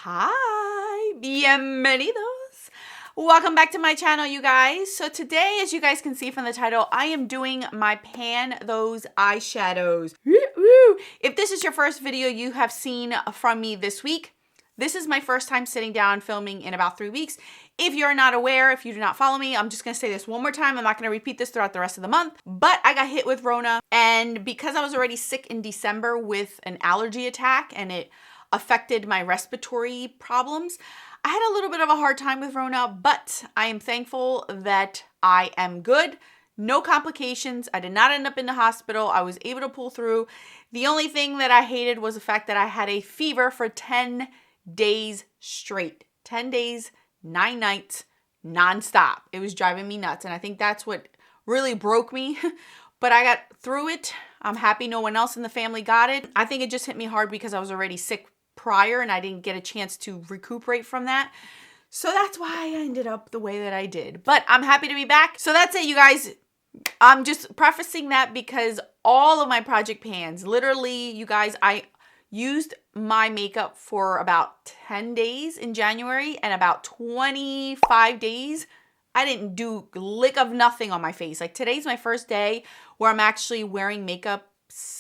Hi, bienvenidos. Welcome back to my channel, you guys. So today, as you guys can see from the title, I am doing my Pan Those eyeshadows. If this is your first video you have seen from me this week, this is my first time sitting down filming in about 3 weeks. If you're not aware, if you do not follow me, I'm just gonna say this one more time. I'm not gonna repeat this throughout the rest of the month, but I got hit with Rona, and because I was already sick in December with an allergy attack and it affected my respiratory problems, I had a little bit of a hard time with Rona, but I am thankful that I am good. No complications. I did not end up in the hospital. I was able to pull through. The only thing that I hated was the fact that I had a fever for 10 days straight. 10 days, 9 nights, nonstop. It was driving me nuts, and I think that's what really broke me. But I got through it. I'm happy no one else in the family got it. I think it just hit me hard because I was already sick prior and I didn't get a chance to recuperate from that. So that's why I ended up the way that I did. But I'm happy to be back. So that's it, you guys. I'm just prefacing that because all of my project pans, literally, you guys, I used my makeup for about 10 days in January, and about 25 days I didn't do a lick of nothing on my face. Like, today's my first day where I'm actually wearing makeup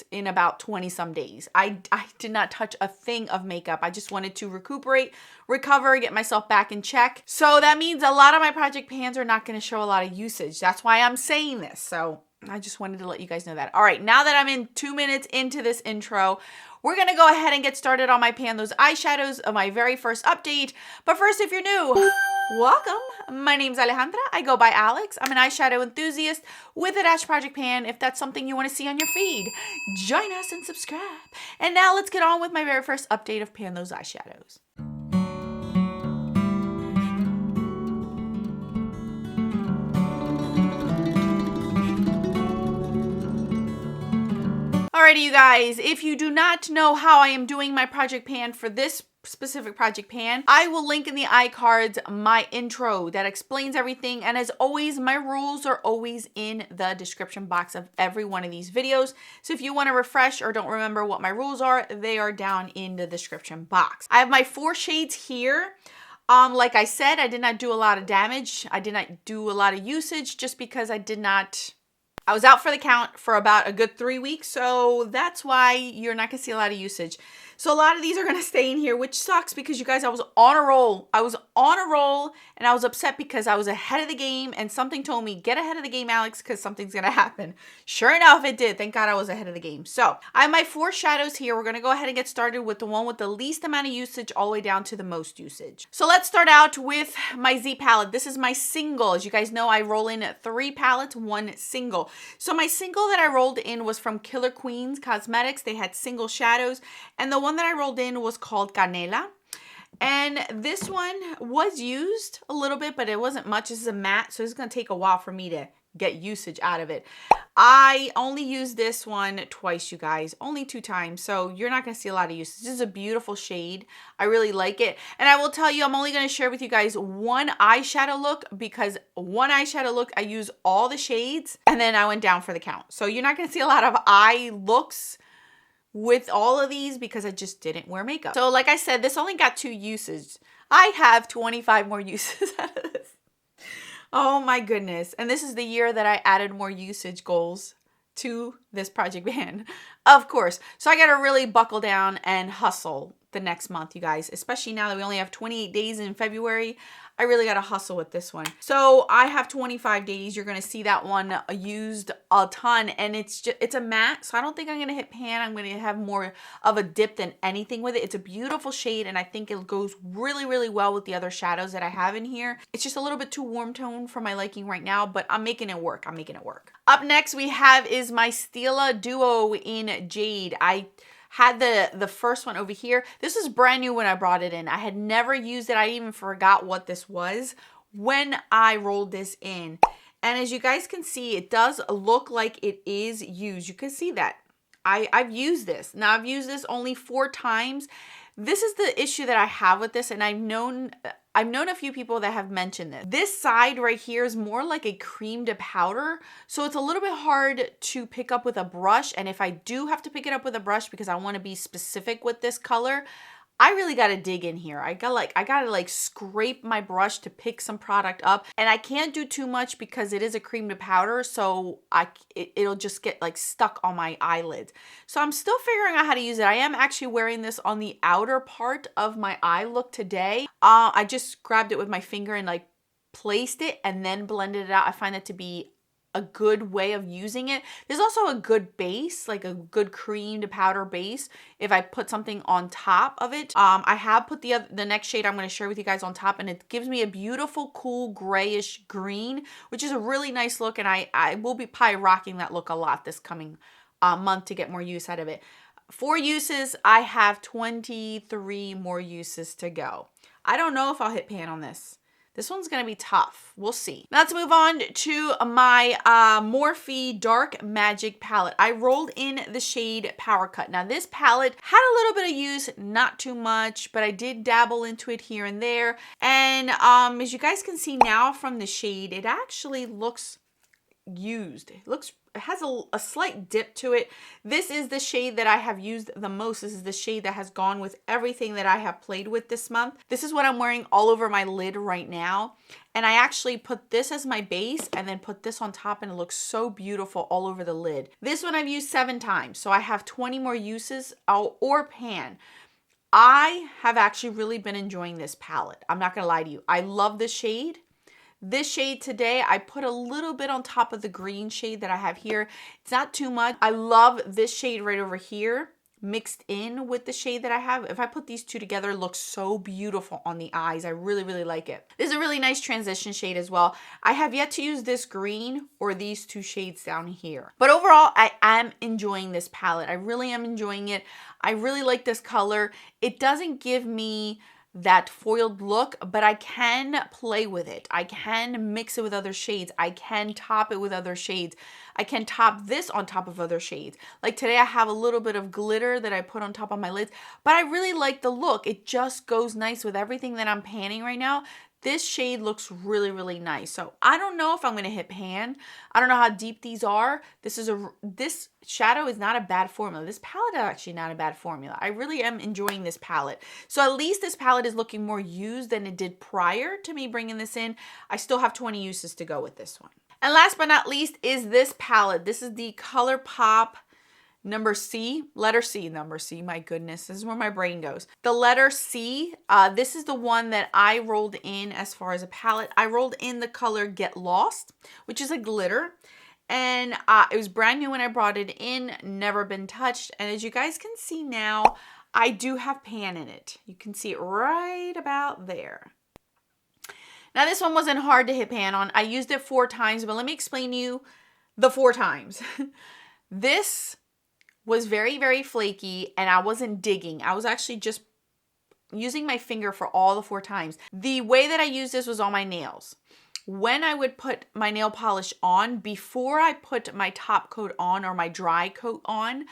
in about 20 some days. I did not touch a thing of makeup. I just wanted to recuperate, recover, get myself back in check. So that means a lot of my project pans are not going to show a lot of usage. That's why I'm saying this. So I just wanted to let you guys know that. All right, now that I'm in 2 minutes into this intro, we're going to go ahead and get started on my Pan Those eyeshadows of my very first update. But first, if you're new, welcome. My name's Alejandra. I go by Alex. I'm an eyeshadow enthusiast with a Dash project pan. If that's something you want to see on your feed, join us and subscribe. And now let's get on with my very first update of Pan Those eyeshadows. Alrighty, you guys, if you do not know how I am doing my project pan for this specific project pan, I will link in the iCards my intro that explains everything. And as always, my rules are always in the description box of every one of these videos. So if you want to refresh or don't remember what my rules are, they are down in the description box. I have my 4 shades here. Like I said, I did not do a lot of damage. I did not do a lot of usage just because I was out for the count for about a good 3 weeks, so that's why you're not gonna see a lot of usage. So a lot of these are gonna stay in here, which sucks because you guys, I was on a roll. I was on a roll and I was upset because I was ahead of the game and something told me, get ahead of the game, Alex, because something's gonna happen. Sure enough, it did. Thank God I was ahead of the game. So I have my 4 shadows here. We're gonna go ahead and get started with the one with the least amount of usage all the way down to the most usage. So let's start out with my Z palette. This is my single. As you guys know, I roll in 3 palettes, 1 single. So my single that I rolled in was from Killer Queens Cosmetics. They had single shadows, and the one that I rolled in was called Canela. And this one was used a little bit, but it wasn't much. This is a matte, so it's gonna take a while for me to get usage out of it. I only used this one twice, you guys, only 2 times, so you're not gonna see a lot of usage. This is a beautiful shade. I really like it, and I will tell you, I'm only gonna share with you guys one eyeshadow look, because one eyeshadow look I use all the shades and then I went down for the count. So you're not gonna see a lot of eye looks with all of these because I just didn't wear makeup. So like I said, this only got 2 uses. I have 25 more uses out of this. Oh my goodness. And this is the year that I added more usage goals to this project pan, of course. So I got to really buckle down and hustle the next month, you guys, especially now that we only have 28 days in February. I really got to hustle with this one. So I have 25 days. You're going to see that one used a ton, and it's a matte. So I don't think I'm going to hit pan. I'm going to have more of a dip than anything with it. It's a beautiful shade, and I think it goes really, really well with the other shadows that I have in here. It's just a little bit too warm tone for my liking right now, but I'm making it work. I'm making it work. Up next we have is my Stila Duo in Jade. I had the first one over here. This is brand new when I brought it in. I had never used it. I even forgot what this was when I rolled this in. And as you guys can see, it does look like it is used. You can see that. I've used this. Now I've used this only 4 times. This is the issue that I have with this, and I've known a few people that have mentioned this. This side right here is more like a cream to powder, so it's a little bit hard to pick up with a brush, and if I do have to pick it up with a brush because I want to be specific with this color, I really got to dig in here. I got to like scrape my brush to pick some product up, and I can't do too much because it is a cream to powder, so it'll just get like stuck on my eyelids. So I'm still figuring out how to use it. I am actually wearing this on the outer part of my eye look today. I just grabbed it with my finger and like placed it and then blended it out. I find that to be a good way of using it. There's also a good base, like a good cream to powder base, if I put something on top of it. I have put the next shade I'm going to share with you guys on top, and it gives me a beautiful, cool, grayish green, which is a really nice look, and I will be probably rocking that look a lot this coming month to get more use out of it. 4 uses, I have 23 more uses to go. I don't know if I'll hit pan on this. This one's going to be tough. We'll see. Now let's move on to my Morphe Dark Magic palette. I rolled in the shade Power Cut. Now this palette had a little bit of use, not too much, but I did dabble into it here and there. And as you guys can see now from the shade, it actually looks used. It has a slight dip to it. This is the shade that I have used the most. This is the shade that has gone with everything that I have played with this month. This is what I'm wearing all over my lid right now. And I actually put this as my base and then put this on top, and it looks so beautiful all over the lid. This one I've used 7 times, so I have 20 more uses or pan. I have actually really been enjoying this palette. I'm not gonna lie to you. I love this shade. This shade today, I put a little bit on top of the green shade that I have here. It's not too much. I love this shade right over here mixed in with the shade that I have. If I put these two together, it looks so beautiful on the eyes. I really, really like it. This is a really nice transition shade as well. I have yet to use this green or these 2 shades down here. But overall, I am enjoying this palette. I really am enjoying it. I really like this color. It doesn't give me that foiled look, but I can play with it. I can mix it with other shades. I can top it with other shades. I can top this on top of other shades. Like today I have a little bit of glitter that I put on top of my lids, but I really like the look. It just goes nice with everything that I'm panning right now. This shade looks really, really nice. So I don't know if I'm going to hit pan. I don't know how deep these are. This shadow is not a bad formula. This palette is actually not a bad formula. I really am enjoying this palette. So at least this palette is looking more used than it did prior to me bringing this in. I still have 20 uses to go with this one. And last but not least is this palette. This is the ColourPop number C, letter C, number C, my goodness, this is where my brain goes. The letter C, this is the one that I rolled in as far as a palette. I rolled in the color Get Lost, which is a glitter. And it was brand new when I brought it in, never been touched. And as you guys can see now, I do have pan in it. You can see it right about there. Now this one wasn't hard to hit pan on. I used it 4 times, but let me explain to you the 4 times. This was very, very flaky, and I wasn't digging. I was actually just using my finger for all the 4 times. The way that I used this was on my nails. When I would put my nail polish on, before I put my top coat on or my dry coat on,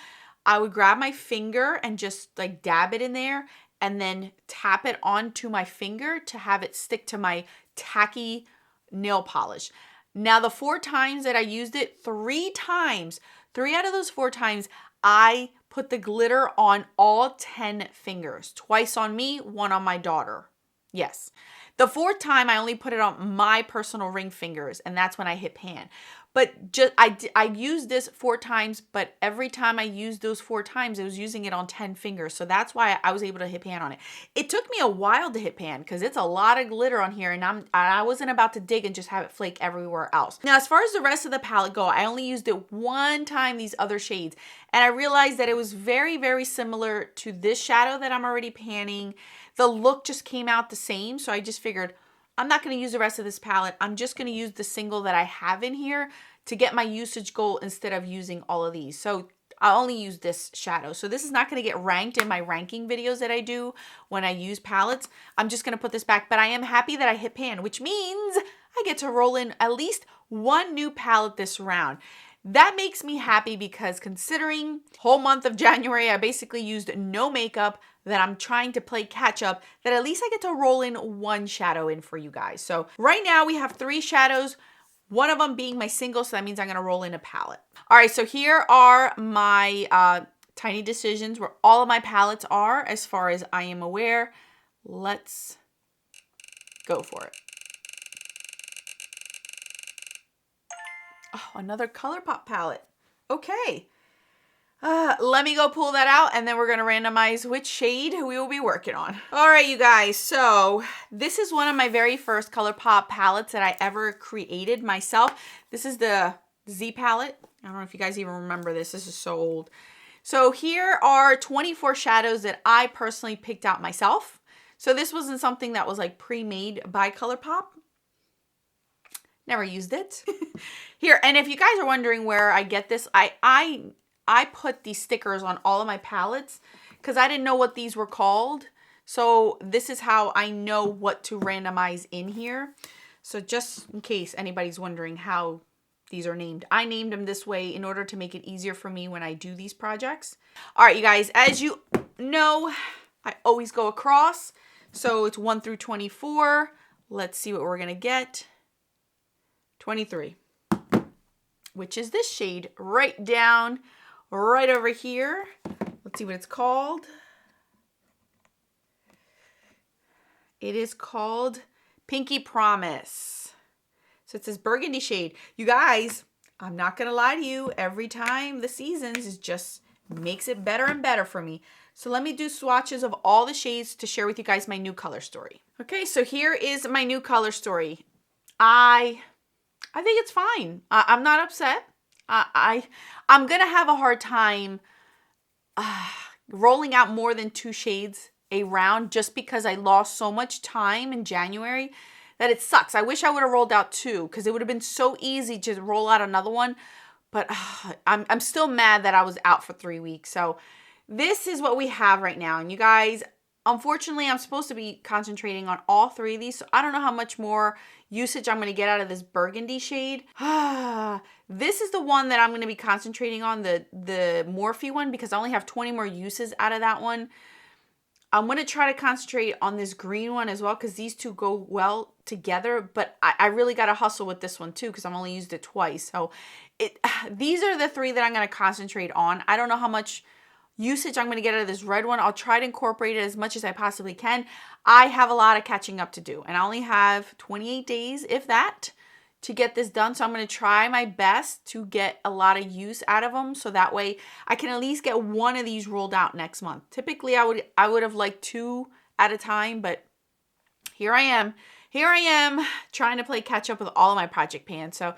I would grab my finger and just like dab it in there and then tap it onto my finger to have it stick to my tacky nail polish. Now the 4 times that I used it, 3 times, 3 out of those 4 times, I put the glitter on all 10 fingers. Twice on me, 1 on my daughter. Yes. The 4th time, I only put it on my personal ring fingers, and that's when I hit pan. But just I used this 4 times, but every time I used those 4 times, I was using it on 10 fingers. So that's why I was able to hit pan on it. It took me a while to hit pan because it's a lot of glitter on here, and I wasn't about to dig and just have it flake everywhere else. Now, as far as the rest of the palette go, I only used it 1 time, these other shades, and I realized that it was very, very similar to this shadow that I'm already panning. The look just came out the same, so I just figured, I'm not going to use the rest of this palette. I'm just going to use the single that I have in here to get my usage goal instead of using all of these. So I only use this shadow. So this is not going to get ranked in my ranking videos that I do when I use palettes. I'm just going to put this back, but I am happy that I hit pan, which means I get to roll in at least 1 new palette this round. That makes me happy because considering whole month of January, I basically used no makeup, that I'm trying to play catch up, that at least I get to roll in 1 shadow in for you guys. So right now we have 3 shadows, 1 of them being my single, so that means I'm gonna roll in a palette. All right, so here are my Tiny Decisions, where all of my palettes are as far as I am aware. Let's go for it. Oh, another ColourPop palette. Okay. Let me go pull that out, and then we're going to randomize which shade we will be working on. All right, you guys. So this is one of my very first ColourPop palettes that I ever created myself. This is the Z palette. I don't know if you guys even remember this. This is so old. So here are 24 shadows that I personally picked out myself. So this wasn't something that was like pre-made by ColourPop. Never used it. Here, and if you guys are wondering where I get this, I put these stickers on all of my palettes because I didn't know what these were called. So this is how I know what to randomize in here. So just in case anybody's wondering how these are named, I named them this way in order to make it easier for me when I do these projects. All right, you guys, as you know, I always go across. So it's 1 through 24. Let's see what we're going to get. 23, which is this shade right down right over here. Let's see what it's called. It is called Pinky Promise. So it's this burgundy shade. You guys, I'm not going to lie to you. Every time the seasons is just makes it better and better for me. So let me do swatches of all the shades to share with you guys my new color story. Okay, so here is my new color story. I think it's fine. I'm not upset. I'm going to have a hard time rolling out more than 2 shades a round just because I lost so much time in January that it sucks. I wish I would have rolled out 2 because it would have been so easy to roll out another one. But I'm still mad that I was out for 3 weeks. So this is what we have right now. And you guys, unfortunately, I'm supposed to be concentrating on all 3 of these. So I don't know how much more usage I'm going to get out of this burgundy shade. This is the one that I'm going to be concentrating on, the Morphe one, because I only have 20 more uses out of that one. I'm going to try to concentrate on this green one as well because these two go well together. But I really got to hustle with this one too because I've only used it twice. So these are the 3 that I'm going to concentrate on. I don't know how much usage I'm going to get out of this red one. I'll try to incorporate it as much as I possibly can. I have a lot of catching up to do, and I only have 28 days, if that, to get this done. So I'm going to try my best to get a lot of use out of them, so that way I can at least get one of these rolled out next month. Typically, I would have liked 2 at a time, but here I am. Here I am trying to play catch up with all of my project pans. So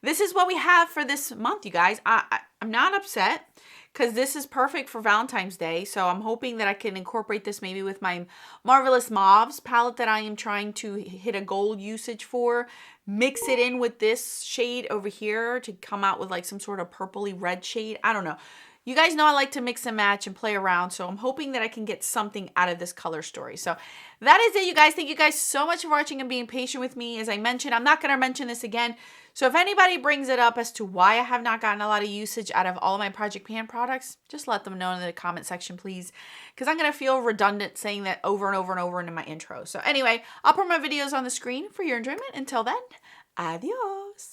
this is what we have for this month, you guys. I'm not upset, because this is perfect for Valentine's Day. So I'm hoping that I can incorporate this maybe with my Marvelous Mauves palette that I am trying to hit a gold usage for. Mix it in with this shade over here to come out with like some sort of purpley red shade. I don't know. You guys know I like to mix and match and play around, so I'm hoping that I can get something out of this color story. So that is it, you guys. Thank you guys so much for watching and being patient with me. As I mentioned, I'm not going to mention this again. So if anybody brings it up as to why I have not gotten a lot of usage out of all of my Project Pan products, just let them know in the comment section, please, because I'm going to feel redundant saying that over and over and over in my intro. So anyway, I'll put my videos on the screen for your enjoyment. Until then, adios.